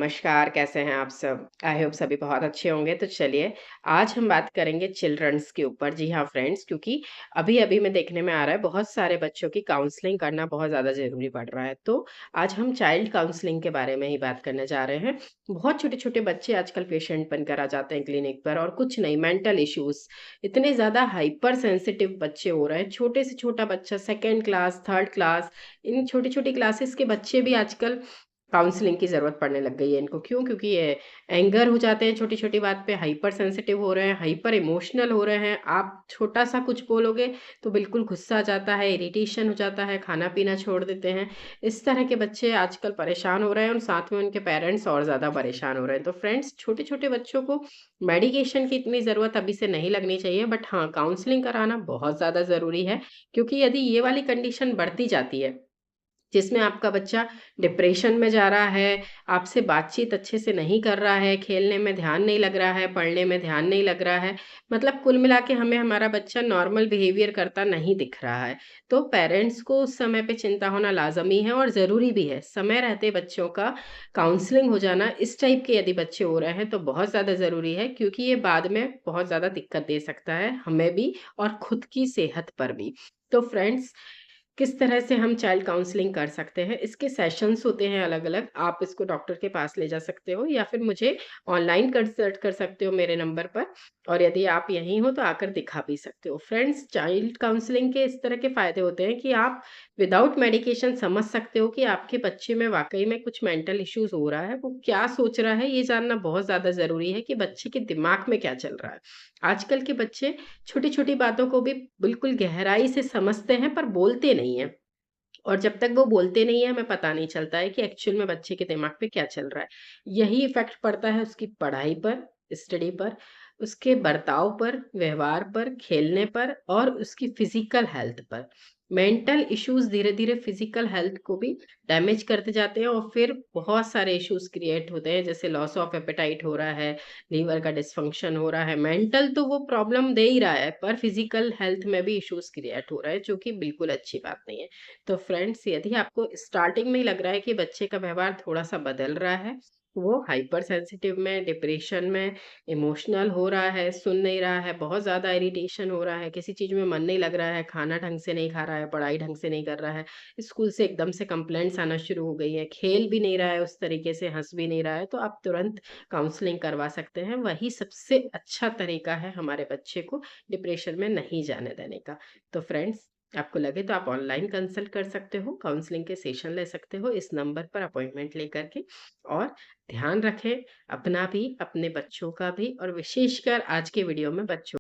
नमस्कार, कैसे हैं आप सब? आई होप सभी बहुत अच्छे होंगे। तो चलिए, आज हम बात करेंगे चिल्ड्रंस के ऊपर। जी हाँ फ्रेंड्स, क्योंकि अभी-अभी में देखने में आ रहा है बहुत सारे बच्चों की काउंसलिंग करना बहुत ज़्यादा ज़रूरी पड़ रहा है। तो आज हम चाइल्ड काउंसलिंग के बारे में ही बात करने जा रहे हैं। बहुत छोटे-छोटे बच्चे आजकल पेशेंट बनकर आ जाते हैं क्लिनिक पर, और कुछ नहीं, मेंटल इश्यूज़ इतने ज़्यादा हाइपर सेंसिटिव बच्चे हो रहे हैं। छोटे से छोटा बच्चा 2nd क्लास, 3rd क्लास, इन छोटी-छोटी क्लासेस के बच्चे भी आजकल काउंसलिंग की ज़रूरत पड़ने लग गई है इनको। क्यों? क्योंकि ये एंगर हो जाते हैं छोटी-छोटी बात पे, हाइपर सेंसिटिव हो रहे हैं, हाइपर इमोशनल हो रहे हैं। आप छोटा-सा कुछ बोलोगे तो बिल्कुल गुस्सा आ जाता है, इरिटेशन हो जाता है, खाना-पीना छोड़ देते हैं। इस तरह के बच्चे आजकल परेशान हो रहे हैं, और साथ में उनके पेरेंट्स और ज़्यादा परेशान हो रहे हैं। तो फ्रेंड्स, छोटे-छोटे बच्चों को मेडिकेशन की इतनी ज़रूरत अभी से नहीं लगनी चाहिए, बट हाँ, काउंसलिंग कराना बहुत ज़्यादा ज़रूरी है। क्योंकि यदि ये वाली कंडीशन बढ़ती जाती है, जिसमें आपका बच्चा डिप्रेशन में जा रहा है, आपसे बातचीत अच्छे से नहीं कर रहा है, खेलने में ध्यान नहीं लग रहा है, पढ़ने में ध्यान नहीं लग रहा है, मतलब कुल मिला के हमें हमारा बच्चा नॉर्मल बिहेवियर करता नहीं दिख रहा है, तो पेरेंट्स को उस समय पे चिंता होना लाज़मी है और ज़रूरी भी है। समय रहते बच्चों का काउंसलिंग हो जाना, इस टाइप के यदि बच्चे हो रहे हैं तो बहुत ज़्यादा ज़रूरी है, क्योंकि ये बाद में बहुत ज़्यादा दिक्कत दे सकता है हमें भी और खुद की सेहत पर भी। तो फ्रेंड्स, किस तरह से हम चाइल्ड काउंसलिंग कर सकते हैं? इसके सेशंस होते हैं अलग-अलग। आप इसको डॉक्टर के पास ले जा सकते हो, या फिर मुझे ऑनलाइन कंसल्ट कर सकते हो मेरे नंबर पर, और यदि आप यहीं हो तो आकर दिखा भी सकते हो। फ्रेंड्स, चाइल्ड काउंसलिंग के इस तरह के फ़ायदे होते हैं कि आप विदाउट मेडिकेशन समझ सकते हो कि आपके बच्चे में वाक़ई में कुछ मेंटल इश्यूज़ हो रहा है। वो क्या सोच रहा है, ये जानना बहुत ज़्यादा ज़रूरी है कि बच्चे के दिमाग में क्या चल रहा है। आजकल के बच्चे छोटी-छोटी बातों को भी बिल्कुल गहराई से समझते हैं, पर बोलते नहीं हैं। और जब तक वो बोलते नहीं हैं, हमें पता नहीं चलता है कि एक्चुअल में बच्चे के दिमाग पे क्या चल रहा है। यही इफ़ेक्ट पड़ता है उसकी पढ़ाई पर, स्टडी पर, उसके बर्ताव पर, व्यवहार पर, खेलने पर, और उसकी फ़िज़िकल हेल्थ पर। मेंटल इश्यूज़ धीरे-धीरे फ़िज़िकल हेल्थ को भी डैमेज करते जाते हैं, और फिर बहुत सारे इश्यूज़ क्रिएट होते हैं, जैसे लॉस ऑफ एपेटाइट हो रहा है, लीवर का डिसफंक्शन हो रहा है। मेंटल तो वो प्रॉब्लम दे ही रहा है, पर फ़िज़िकल हेल्थ में भी इश्यूज़ क्रिएट हो रहा है, जो कि बिल्कुल अच्छी बात नहीं है। तो फ्रेंड्स, यदि आपको स्टार्टिंग में ही लग रहा है कि बच्चे का व्यवहार थोड़ा-सा बदल रहा है, वो हाइपर सेंसिटिव में, डिप्रेशन में, इमोशनल हो रहा है, सुन नहीं रहा है, बहुत ज़्यादा इरिटेशन हो रहा है, किसी चीज़ में मन नहीं लग रहा है, खाना ढंग से नहीं खा रहा है, पढ़ाई ढंग से नहीं कर रहा है, स्कूल से एकदम से कंप्लेंट्स आना शुरू हो गई है, खेल भी नहीं रहा है उस तरीके से, हँस भी नहीं रहा है, तो आप तुरंत काउंसलिंग करवा सकते हैं। वही सबसे अच्छा तरीका है हमारे बच्चे को डिप्रेशन में नहीं जाने देने का। तो फ्रेंड्स, आपको लगे तो आप ऑनलाइन कंसल्ट कर सकते हो, काउंसलिंग के सेशन ले सकते हो इस नंबर पर अपॉइंटमेंट लेकर के। और ध्यान रखें अपना भी, अपने बच्चों का भी, और विशेषकर आज के वीडियो में बच्चों